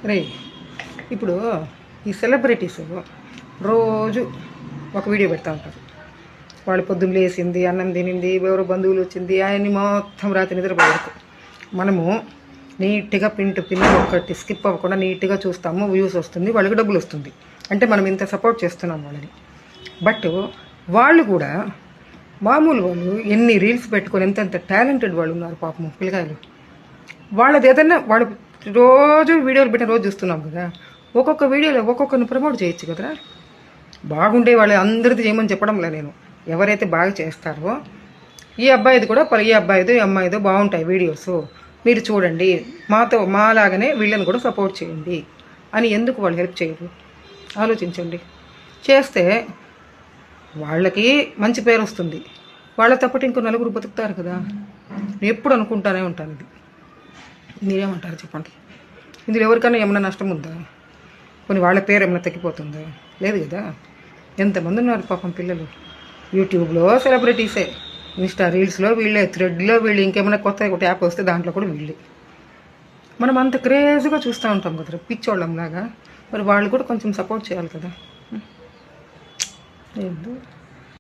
రే ఇప్పుడు ఈ సెలబ్రిటీస్ రోజు ఒక వీడియో పెడతా ఉంటారు. వాళ్ళు పొద్దున్న లేచింది, అన్నం తినింది, ఎవరో బంధువులు వచ్చింది, ఆయన్ని మొత్తం రాత్రి నిద్రపోయారు. మనము నీట్గా పిన్ ఒకటి స్కిప్ అవ్వకుండా నీట్గా చూస్తాము, వ్యూస్ వస్తుంది, వాళ్ళకి డబ్బులు వస్తుంది. అంటే మనం ఇంత సపోర్ట్ చేస్తున్నాం వాళ్ళని. బట్ వాళ్ళు కూడా మామూలు వాళ్ళు ఎన్ని రీల్స్ పెట్టుకొని ఎంత టాలెంటెడ్ వాళ్ళు ఉన్నారు పాపం పిల్లకాయలు. వాళ్ళది ఏదన్నా వాళ్ళు రోజు వీడియోలు పెట్టిన రోజు చూస్తున్నాం కదా, ఒక్కొక్క వీడియోలో ఒక్కొక్కరిని ప్రమోట్ చేయొచ్చు కదా. బాగుండే వాళ్ళు అందరిది చేయమని చెప్పడంలే నేను. ఎవరైతే బాగా చేస్తారో ఈ అబ్బాయిది కూడా ఈ అబ్బాయిదో ఈ అమ్మాయిదో బాగుంటాయి వీడియోస్, మీరు చూడండి, మాలాగానే వీళ్ళని కూడా సపోర్ట్ చేయండి అని ఎందుకు వాళ్ళు హెల్ప్ చేయరు? ఆలోచించండి. చేస్తే వాళ్ళకి మంచి పేరు వస్తుంది, వాళ్ళ తప్పటి ఇంకో నలుగురు బతుకుతారు కదా. నేను ఎప్పుడు అనుకుంటానే ఉంటాను ఇది. మీరేమంటారు చెప్పండి? ఇందులో ఎవరికైనా ఏమైనా నష్టం ఉందా? కొన్ని వాళ్ళ పేరు ఏమైనా తగ్గిపోతుందా? లేదు కదా. ఎంతమంది ఉన్నారు పాపం పిల్లలు. యూట్యూబ్లో సెలబ్రిటీసే, ఇన్స్టా రీల్స్లో వీళ్ళే, థ్రెడ్లో వీళ్ళు, ఇంకేమైనా కొత్త ఒక యాప్ వస్తే దాంట్లో కూడా వీళ్ళే. మనం అంత క్రేజ్గా చూస్తూ ఉంటాం కదా పిచ్చోళ్ళంలాగా. మరి వాళ్ళు కూడా కొంచెం సపోర్ట్ చేయాలి కదా. ఏంటో